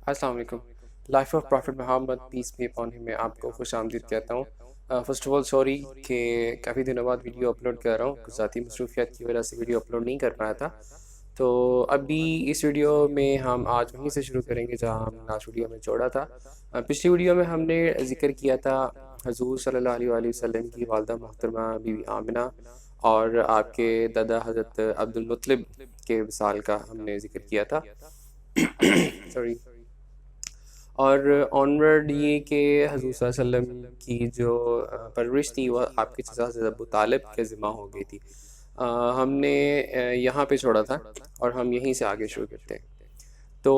السلام علیکم۔ Life of prophet Muhammad peace be upon him میں آپ کو خوش آمدید کہتا ہوں۔ فرسٹ آف آل سوری کہ کافی دنوں بعد ویڈیو اپلوڈ کر رہا ہوں، کچھ ذاتی مصروفیات کی وجہ سے ویڈیو اپلوڈ نہیں کر پایا تھا۔ تو ابھی اس ویڈیو میں ہم آج وہیں سے شروع کریں گے جہاں ہم لاسٹ ویڈیو میں چھوڑا تھا۔ پچھلی ویڈیو میں ہم نے ذکر کیا تھا حضور صلی اللہ علیہ وآلہ وسلم کی والدہ محترمہ بی بی آمنہ اور آپ کے دادا حضرت عبد المطلب کے وصال کا ہم نے ذکر کیا تھا سوری۔ اور آنورڈ یہ کہ حضور صلی اللہ علیہ وسلم کی جو پرورش تھی وہ آپ کے چچا حضرت ابو طالب کے ذمہ ہو گئی تھی۔ ہم نے یہاں پہ چھوڑا تھا اور ہم یہیں سے آگے شروع کرتے ہیں۔ تو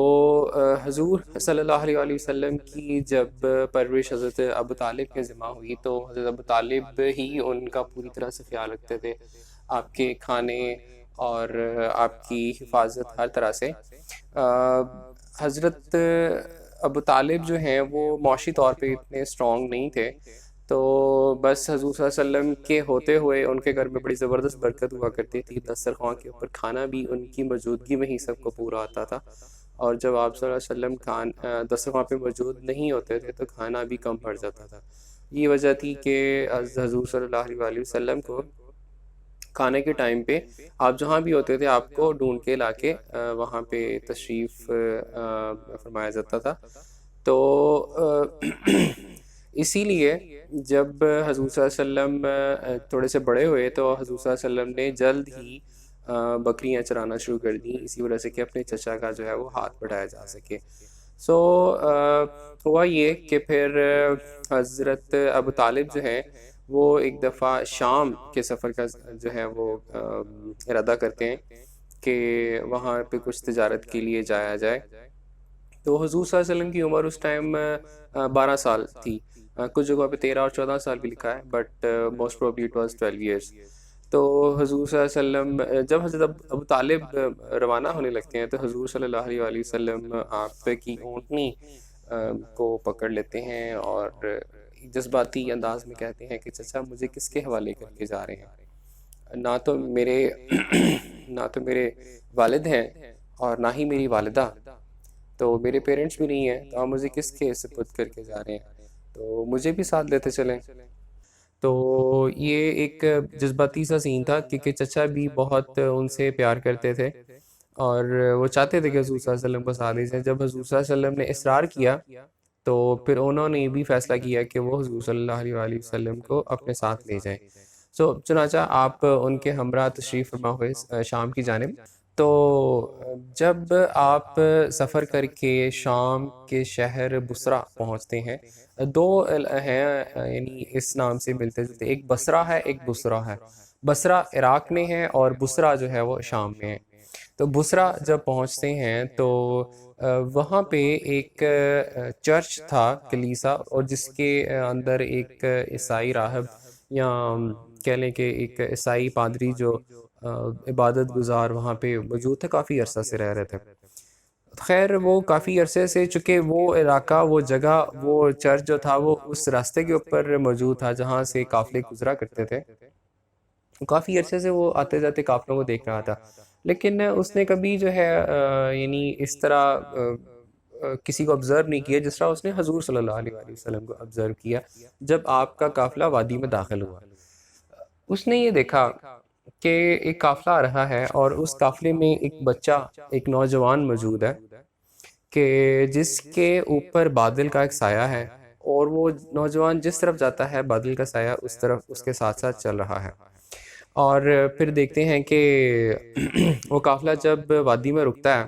حضور صلی اللہ علیہ وآلہ وسلم کی جب پرورش حضرت ابو طالب کے ذمہ ہوئی تو حضرت ابو طالب ہی ان کا پوری طرح سے خیال رکھتے تھے، آپ کے کھانے اور آپ کی حفاظت ہر طرح سے۔ حضرت ابو طالب جو ہیں وہ معاشی طور پہ اتنے اسٹرانگ نہیں تھے، تو بس حضور صلی اللہ علیہ وسلم کے ہوتے ہوئے ان کے گھر میں بڑی زبردست برکت ہوا کرتی تھی۔ دسترخوان کے اوپر کھانا بھی ان کی موجودگی میں ہی سب کو پورا آتا تھا، اور جب آپ صلی اللہ علیہ وسلم دسترخوان پہ موجود نہیں ہوتے تھے تو کھانا بھی کم پڑ جاتا تھا۔ یہ وجہ تھی کہ حضور صلی اللہ علیہ وآلہ وسلم کو کھانے کے ٹائم پہ آپ جہاں بھی ہوتے تھے آپ کو ڈھونڈ کے لا کے وہاں پہ تشریف فرمایا جاتا تھا۔ تو اسی لیے جب حضور صلی اللہ علیہ وسلم تھوڑے سے بڑے ہوئے تو حضور صلی اللہ علیہ وسلم نے جلد ہی بکریاں چرانا شروع کر دیں، اسی وجہ سے کہ اپنے چچا کا جو ہے وہ ہاتھ بڑھایا جا سکے۔ سو ہوا یہ کہ پھر حضرت ابو طالب جو ہیں وہ ایک دفعہ شام کے سفر کا جو ہے وہ ارادہ کرتے ہیں کہ وہاں پہ کچھ تجارت کے لیے جایا جائے۔ تو حضور صلی اللہ علیہ وسلم کی عمر اس ٹائم 12 سال تھی، کچھ جگہوں پہ 13 اور 14 سال بھی لکھا ہے، but most probably it was 12 years. تو حضور صلی اللہ علیہ وسلم جب حضرت ابو طالب روانہ ہونے لگتے ہیں تو حضور صلی اللہ علیہ وآلہ وسلم آپ کی اونٹنی کو پکڑ لیتے ہیں اور جذباتی انداز میں کہتے ہیں کہ چچا مجھے کس کے حوالے کر کے جا رہے ہیں؟ نہ تو میرے والد ہیں اور نہ ہی میری والدہ، تو میرے پیرنٹس بھی نہیں ہیں، تو آپ مجھے کس کے سپرد کر کے جا رہے ہیں؟ تو مجھے بھی ساتھ لیتے چلیں۔ تو یہ ایک جذباتی سا سین تھا کیونکہ چچا بھی بہت ان سے پیار کرتے تھے اور وہ چاہتے تھے کہ حضور صلی اللہ علیہ وسلم کو ساتھ لے جائیں۔ جب حضور صلی اللہ علیہ وسلم نے اصرار کیا تو پھر انہوں نے بھی فیصلہ کیا کہ وہ حضور صلی اللہ علیہ وآلہ وسلم کو اپنے ساتھ لے جائیں۔ چنانچہ آپ ان کے ہمراہ تشریف فرما ہوئے شام کی جانب۔ تو جب آپ سفر کر کے شام کے شہر بصرہ پہنچتے ہیں، دو ہیں یعنی اس نام سے ملتے جلتے، ایک بصرہ ہے ایک بصرہ ہے۔ بصرہ عراق میں ہے اور بصرہ جو ہے وہ شام میں ہے۔ تو بصرہ جب پہنچتے ہیں تو وہاں پہ ایک چرچ تھا، کلیسا، اور جس کے اندر ایک عیسائی راہب یا کہہ لیں کہ ایک عیسائی پادری جو عبادت گزار وہاں پہ موجود تھے، کافی عرصہ سے رہ رہے تھے۔ خیر وہ کافی عرصے سے، چونکہ وہ علاقہ، وہ جگہ، وہ چرچ جو تھا وہ اس راستے کے اوپر موجود تھا جہاں سے قافلے گزرا کرتے تھے، کافی عرصے سے وہ آتے جاتے قافلوں کو دیکھ رہا تھا، لیکن اس نے کبھی جو ہے یعنی اس طرح کسی کو آبزرو نہیں کیا جس طرح اس نے حضور صلی اللہ علیہ وآلہ وسلم کو آبزرو کیا جب آپ کا قافلہ وادی میں داخل ہوا۔ اس نے یہ دیکھا کہ ایک قافلہ آ رہا ہے اور اس قافلے میں ایک بچہ، ایک نوجوان موجود ہے کہ جس کے اوپر بادل کا ایک سایہ ہے، اور وہ نوجوان جس طرف جاتا ہے بادل کا سایہ اس طرف اس کے ساتھ ساتھ چل رہا ہے۔ اور پھر دیکھتے ہیں کہ وہ قافلہ جب وادی میں رکتا ہے،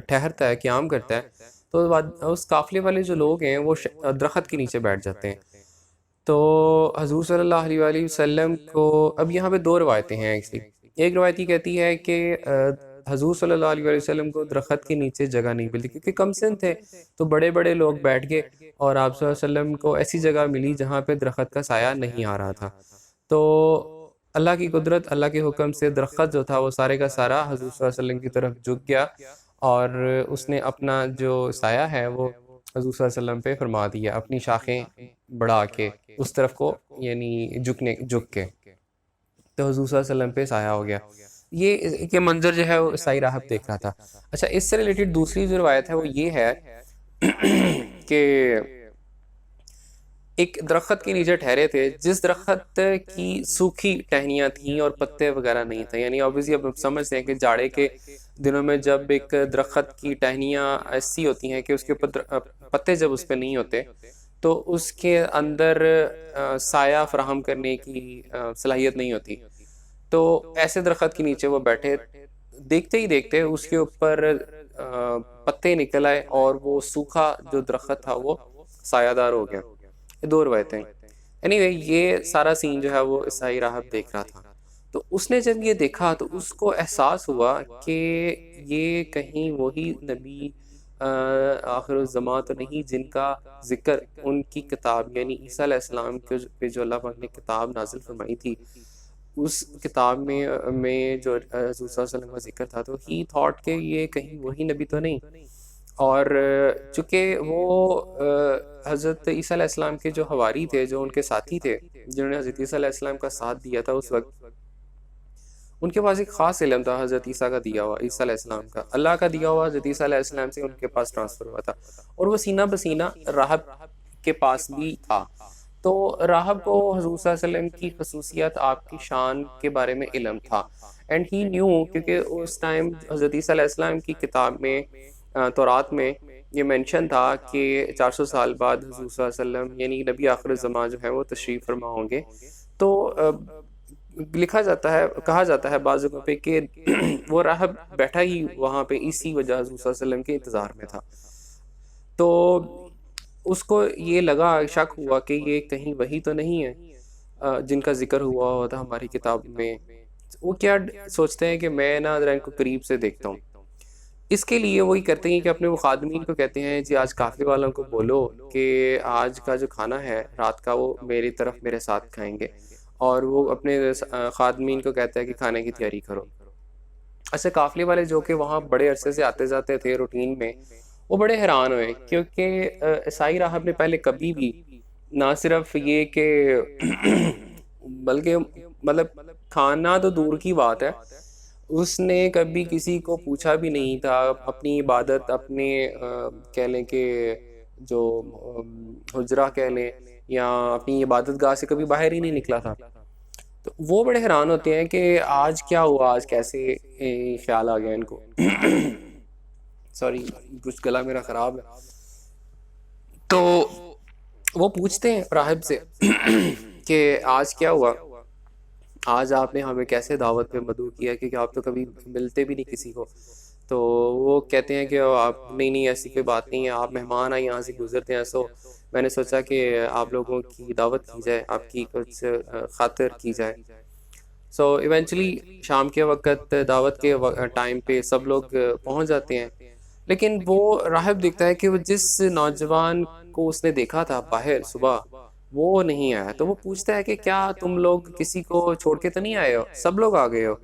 ٹھہرتا ہے، قیام کرتا ہے، تو اس قافلے والے جو لوگ ہیں وہ درخت کے نیچے بیٹھ جاتے ہیں۔ تو حضور صلی اللہ علیہ وآلہ وسلم کو اب یہاں پہ دو روایتیں ہیں ایکچولی۔ ایک روایت یہ کہتی ہے کہ حضور صلی اللہ علیہ وآلہ وسلم کو درخت کے نیچے جگہ نہیں ملتی کیونکہ کم سن تھے، تو بڑے بڑے لوگ بیٹھ گئے اور آپ صلی اللہ علیہ وسلم کو ایسی جگہ ملی جہاں پہ درخت کا سایہ نہیں آ رہا تھا۔ تو اللہ کی قدرت، اللہ کے حکم سے درخت جو تھا وہ سارے کا سارا حضور صلی اللہ علیہ وسلم کی طرف جھک گیا اور اس نے اپنا جو سایہ ہے وہ حضور صلی اللہ علیہ وسلم پہ فرما دیا، اپنی شاخیں بڑھا کے اس طرف کو، یعنی جھک کے، تو حضور صلی اللہ علیہ وسلم پہ سایہ ہو گیا۔ یہ منظر جو ہے وہ عیسائی راہب دیکھ رہا تھا. اچھا اس سے ریلیٹڈ دوسری جو روایت ہے وہ یہ ہے کہ ایک درخت کے نیچے ٹھہرے تھے جس درخت کی سوکھی ٹہنیاں تھیں اور پتے وغیرہ نہیں تھے. یعنی obviously اب سمجھتے ہیں کہ جاڑے کے دنوں میں جب ایک درخت کی ٹہنیاں ایسی ہوتی ہیں کہ اس کے اوپر پتے جب اس پہ نہیں ہوتے تو اس کے اندر سایہ فراہم کرنے کی صلاحیت نہیں ہوتی. تو ایسے درخت کے نیچے وہ بیٹھے, دیکھتے ہی دیکھتے اس کے اوپر پتے نکل آئے اور وہ سوکھا جو درخت تھا وہ سایہ دار ہو گیا. یہ دو روایتیں. اینی یہ سارا سین جو ہے وہ عیسائی راہب دیکھ رہا تھا. تو اس نے جب یہ دیکھا تو اس کو احساس ہوا کہ یہ کہیں وہی نبی آخر الزماں تو نہیں جن کا ذکر ان کی کتاب یعنی عیسیٰ علیہ السلام پہ جو اللہ پاک نے کتاب نازل فرمائی تھی اس کتاب میں جو حضور صلی اللہ علیہ وسلم کا ذکر تھا. تو ہی تھاٹ کہ یہ کہیں وہی نبی تو نہیں. اور چونکہ وہ حضرت عیسیٰ علیہ السلام کے جو حواری تھے, جو ان کے ساتھی تھے, جنہوں نے حضرت عیسیٰ علیہ السلام کا ساتھ دیا تھا اس وقت, ان کے پاس ایک خاص علم تھا حضرت عیسیٰ کا دیا ہوا, عیسیٰ علیہ السلام کا اللہ کا دیا ہوا حضرت عیسیٰ علیہ السلام سے ان کے پاس ٹرانسفر ہوا تھا, اور وہ سینہ بسینہ راہب کے پاس بھی تھا. تو راہب کو حضور صلی اللہ علیہ وسلم کی خصوصیت, آپ کی شان کے بارے میں علم تھا. اینڈ ہی نیو, کیونکہ اس ٹائم حضرت عیسیٰ علیہ السلام کی کتاب میں تورات میں یہ مینشن تھا کہ 400 سال بعد حضور صلی اللہ علیہ وسلم یعنی نبی آخر الزمان جو ہے وہ تشریف فرما ہوں گے. تو لکھا جاتا ہے, کہا جاتا ہے بعض جگہوں پہ کہ وہ راہب بیٹھا ہی وہاں پہ اسی وجہ حضور صلی اللہ علیہ وسلم کے انتظار میں تھا. تو اس کو یہ لگا, شک ہوا کہ یہ کہیں وہی تو نہیں ہے جن کا ذکر ہوا ہوتا ہماری کتاب میں. وہ کیا سوچتے ہیں کہ میں نا ذرا ان کو قریب سے دیکھتا ہوں. اس کے لیے وہی کرتے ہیں کہ اپنے مخادمین کو کہتے ہیں جی آج قافلے والوں کو بولو کہ آج کا جو کھانا ہے رات کا وہ میری طرف میرے ساتھ کھائیں گے, اور وہ اپنے خادمین کو کہتا ہے کہ کھانے کی تیاری کرو. ایسے قافلے والے جو کہ وہاں بڑے عرصے سے آتے جاتے تھے روٹین میں, وہ بڑے حیران ہوئے, کیونکہ عیسائی راہب نے پہلے کبھی بھی نہ صرف یہ کہ بلکہ مطلب کھانا تو دور کی بات ہے, اس نے کبھی کسی کو پوچھا بھی نہیں تھا. اپنی عبادت اپنے کہہ لیں کہ جو حجرہ کہہ لیں یا اپنی عبادت گاہ سے کبھی باہر ہی نہیں نکلا تھا. تو وہ بڑے حیران ہوتے ہیں کہ آج کیا ہوا, آج کیسے خیال آ گیا ان کو. سوری, کچھ گلا میرا خراب ہے. تو وہ پوچھتے ہیں راہب سے کہ آج کیا ہوا, آج آپ نے ہمیں کیسے دعوت پہ مدعو کیا, کیونکہ آپ تو کبھی ملتے بھی نہیں کسی کو. تو وہ کہتے ہیں کہ آپ نہیں ایسی کوئی بات نہیں ہے, آپ مہمان آئے یہاں سے گزرتے ہیں, سو میں نے سوچا کہ آپ لوگوں کی دعوت کی جائے, آپ کی کچھ خاطر کی جائے. سو ایونچولی شام کے وقت دعوت کے ٹائم پہ سب لوگ پہنچ جاتے ہیں, لیکن وہ راہب دیکھتا ہے کہ وہ جس نوجوان کو اس نے دیکھا تھا باہر صبح وہ نہیں آیا. تو وہ پوچھتا ہے کہ کیا تم لوگ کسی کو چھوڑ کے تو نہیں آئے ہو, سب لوگ آ گئے ہو؟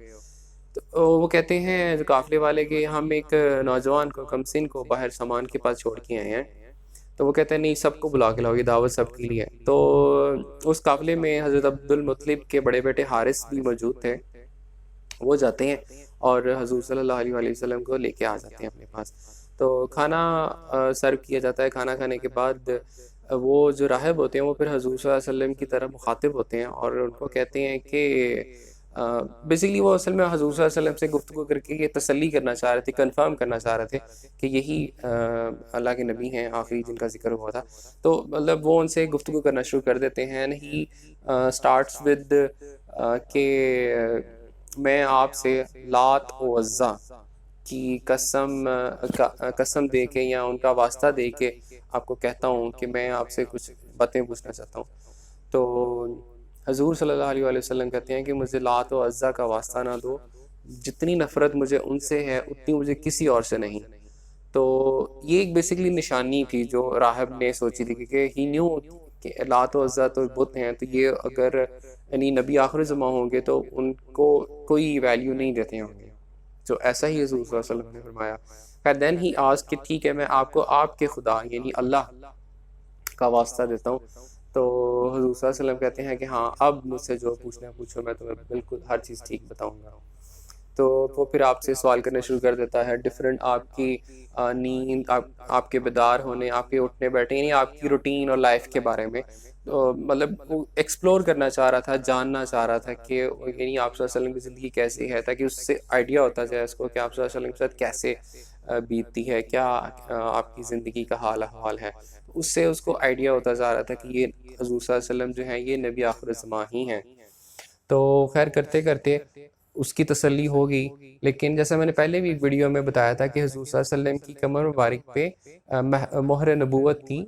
تو وہ کہتے ہیں جو قافلے والے کہ ہم ایک نوجوان کو کمسن کو باہر سامان کے پاس چھوڑ کے آئے ہیں. تو وہ کہتے ہیں نہیں, سب کو بلا کے لاؤ, یہ دعوت سب کے لیے. تو اس قافلے میں حضرت عبد المطلب کے بڑے بیٹے حارث بھی موجود تھے. وہ جاتے ہیں اور حضور صلی اللہ علیہ وسلم کو لے کے آ جاتے ہیں اپنے پاس. تو کھانا سرو کیا جاتا ہے. کھانا کھانے کے بعد وہ جو راہب ہوتے ہیں وہ پھر حضور صلی اللہ علیہ وسلم کی طرف مخاطب ہوتے ہیں اور ان کو کہتے ہیں کہ بیسیکلی وہ اصل میں حضور صلی اللہ علیہ وسلم سے گفتگو کر کے یہ تسلی کرنا چاہ رہے تھے, کنفرم کرنا چاہ رہے تھے کہ یہی اللہ کے نبی ہیں آخری جن کا ذکر ہوا تھا. تو مطلب وہ ان سے گفتگو کرنا شروع کر دیتے ہیں. نہیں اسٹارٹس ود کہ میں آپ سے لات و عزا کی قسم دے کے یا ان کا واسطہ دے کے آپ کو کہتا ہوں کہ میں آپ سے کچھ باتیں پوچھنا چاہتا ہوں. تو حضور صلی اللہ علیہ وسلم کہتے ہیں کہ مجھے لات و عزا کا واسطہ نہ دو, جتنی نفرت مجھے ان سے ہے اتنی مجھے کسی اور سے نہیں. تو یہ ایک بیسیکلی نشانی تھی جو راہب نے سوچی تھی, کیونکہ ہی نیو کہ لات و عزا تو بت ہیں, تو یہ اگر یعنی نبی آخر زمان ہوں گے تو ان کو کوئی ویلیو نہیں دیتے ہوں گے. تو ایسا ہی حضور صلی اللہ علیہ وسلم نے فرمایا. دین ہی آج کہ ٹھیک ہے میں آپ کو آپ کے خدا یعنی اللہ کا واسطہ دیتا ہوں. تو حضور صلی اللہ علیہ وسلم کہتے ہیں کہ ہاں اب مجھ سے جو پوچھنا پوچھو, میں تمہیں بالکل ہر چیز ٹھیک بتاؤں گا. تو وہ پھر آپ سے سوال کرنا شروع کر دیتا ہے ڈفرینٹ آپ کی نیند، آپ کے بیدار ہونے، آپ کے اٹھنے بیٹھنے، یعنی آپ کی روٹین اور لائف کے بارے میں. مطلب وہ ایکسپلور کرنا چاہ رہا تھا، جاننا چاہ رہا تھا کہ یعنی آپ صلی اللہ علیہ وسلم کی زندگی کیسی ہے، تاکہ اس سے آئیڈیا ہوتا جائے اس کو کہ آپ صلی اللہ علیہ وسلم کے ساتھ کیسے بیتتی ہے، کیا آپ کی زندگی کا حال احوال ہے. اس سے اس کو آئیڈیا ہوتا جا رہا تھا کہ یہ حضور صلی اللہ علیہ وسلم جو ہیں یہ نبی آخر الزماں ہی ہیں. تو خیر کرتے کرتے اس کی تسلی ہو گئی. لیکن جیسا میں نے پہلے بھی ایک ویڈیو میں بتایا تھا کہ حضور صلی اللہ علیہ وسلم کی کمر مبارک پہ مہر نبوت تھی،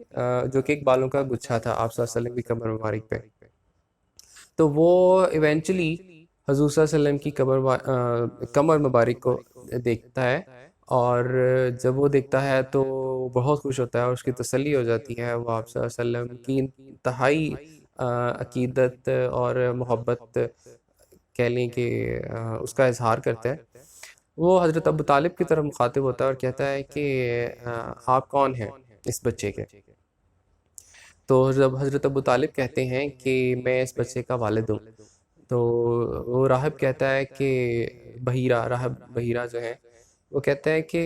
جو کہ ایک بالوں کا گچھا تھا آپ صلی اللہ علیہ وسلم کی کمر مبارک پہ. تو وہ ایونچولی حضور صلی اللہ علیہ وسلم کی کمر مبارک کو دیکھتا ہے، اور جب وہ دیکھتا ہے تو بہت خوش ہوتا ہے اور اس کی تسلی ہو جاتی ہے. وہ آپ صلی اللہ علیہ وسلم کی انتہائی عقیدت اور محبت کہہ لیں کہ اس کا اظہار کرتا ہے. وہ حضرت ابو طالب کی طرف مخاطب ہوتا ہے اور کہتا ہے کہ آپ کون ہیں اس بچے کے؟ تو جب حضرت ابو طالب کہتے ہیں کہ میں اس بچے کا والد ہوں، تو وہ راہب کہتا ہے کہ راہب بحیرہ جو ہے وہ کہتا ہے کہ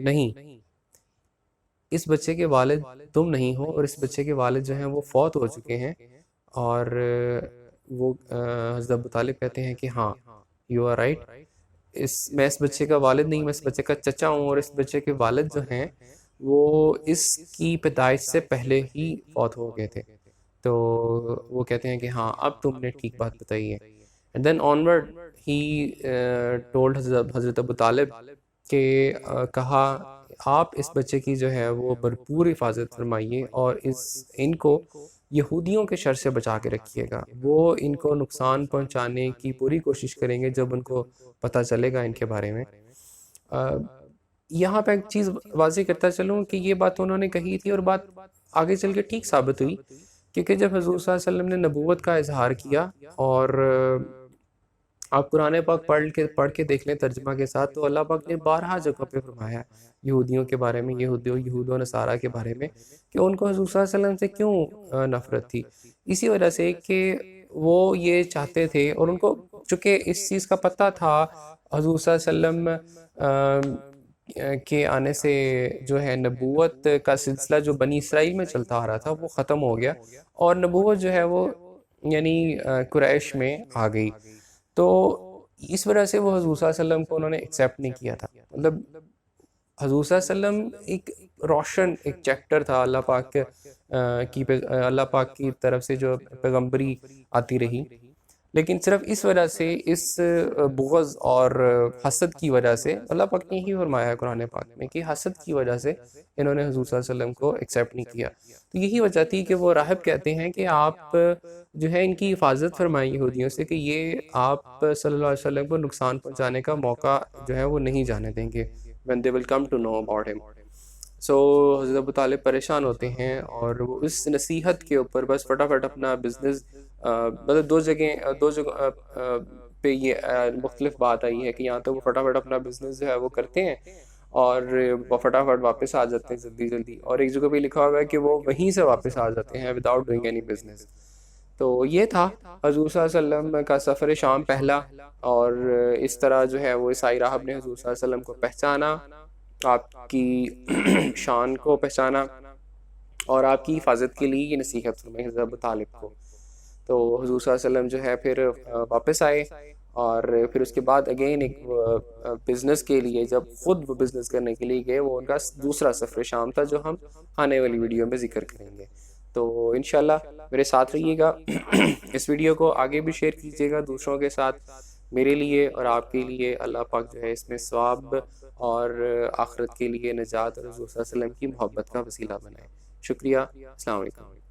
نہیں، اس بچے کے والد تم نہیں ہو، اور اس بچے کے والد جو ہیں وہ فوت ہو چکے ہیں. اور وہ حضرت ابو طالب کہتے ہیں کہ ہاں یو آر رائٹ، میں اس بچے کا والد نہیں، میں اس بچے کا چچا ہوں، اور اس بچے کے والد جو ہیں وہ اس کی پیدائش سے پہلے ہی فوت ہو گئے تھے. تو وہ کہتے ہیں کہ ہاں اب تم نے ٹھیک بات بتائی ہے. And then onward he told Hazrat Abu طالب کہ کہا آپ اس بچے کی جو ہے وہ بھرپور حفاظت فرمائیے، اور ان کو یہودیوں کے شر سے بچا کے رکھیے گا. وہ ان کو نقصان پہنچانے کی پوری کوشش کریں گے جب ان کو پتہ چلے گا ان کے بارے میں. یہاں پہ ایک چیز واضح کرتا چلوں کہ یہ بات انہوں نے کہی تھی، اور بات آگے چل کے ٹھیک ثابت ہوئی، کیونکہ جب حضور صلی اللہ علیہ وسلم نے نبوت کا اظہار کیا، اور آپ قرآن پاک پڑھ کے دیکھ لیں ترجمہ کے ساتھ، تو اللہ پاک نے 12 جگہ پہ فرمایا یہودیوں کے بارے میں، یہود و نصارہ کے بارے میں، کہ ان کو حضور صلی اللہ علیہ وسلم سے کیوں نفرت تھی. اسی وجہ سے کہ وہ یہ چاہتے تھے، اور ان کو چونکہ اس چیز کا پتہ تھا حضور صلی اللہ علیہ وسلم کے آنے سے جو ہے نبوت کا سلسلہ جو بنی اسرائیل میں چلتا آ رہا تھا وہ ختم ہو گیا، اور نبوت جو ہے وہ یعنی قریش میں آ گئی. تو اس وجہ سے وہ حضور صلی اللہ علیہ وسلم کو انہوں نے ایکسیپٹ نہیں کیا تھا. مطلب حضور صلی اللہ علیہ وسلم ایک روشن ایک چیپٹر تھا اللہ پاک کی طرف سے جو پیغمبری آتی رہی، لیکن صرف اس وجہ سے، اس بغض اور حسد کی وجہ سے، اللہ پاک نے ہی فرمایا ہے قرآن پاک میں کہ حسد کی وجہ سے انہوں نے حضور صلی اللہ علیہ وسلم کو ایکسیپٹ نہیں کیا. تو یہی وجہ تھی کہ وہ راہب کہتے ہیں کہ آپ جو ہے ان کی حفاظت فرمائیں یہودیوں سے، کہ یہ آپ صلی اللہ علیہ وسلم کو نقصان پہنچانے کا موقع جو ہے وہ نہیں جانے دیں گے when they will come to know about him. سو حضرت ابو طالب پریشان ہوتے ہیں، اور وہ اس نصیحت کے اوپر بس فٹافٹ اپنا بزنس، مطلب دو جگہ پہ یہ مختلف بات آئی ہے کہ یہاں تو وہ فٹافٹ اپنا بزنس جو ہے وہ کرتے ہیں اور وہ فٹافٹ واپس آ جاتے ہیں جلدی، اور ایک جگہ پہ لکھا ہوا ہے کہ وہ وہیں سے واپس آ جاتے ہیں وداؤٹ ڈوئنگ اینی بزنس. تو یہ تھا حضور صلی اللہ علیہ وسلم کا سفر شام پہلا، اور اس طرح جو ہے وہ عیسائی راہب نے حضور صلی اللہ علیہ وسلم کو پہچانا، آپ کی شان کو پہچانا، اور آپ کی حفاظت کے لیے یہ نصیحت فرمائی حضرت ابو طالب کو. تو حضور صلی اللہ علیہ وسلم جو ہے پھر واپس آئے، اور پھر اس کے بعد اگین ایک بزنس کے لیے جب خود وہ بزنس کرنے کے لیے گئے، وہ ان کا دوسرا سفر شام تھا جو ہم آنے والی ویڈیو میں ذکر کریں گے. تو انشاءاللہ میرے ساتھ رہیے گا، اس ویڈیو کو آگے بھی شیئر کیجیے گا دوسروں کے ساتھ. میرے لیے اور آپ کے لیے اللہ پاک جو ہے اس میں ثواب اور آخرت کے لیے نجات اور حضور صلی اللہ علیہ وسلم کی محبت کا وسیلہ بنائے. شکریہ. السلام علیکم.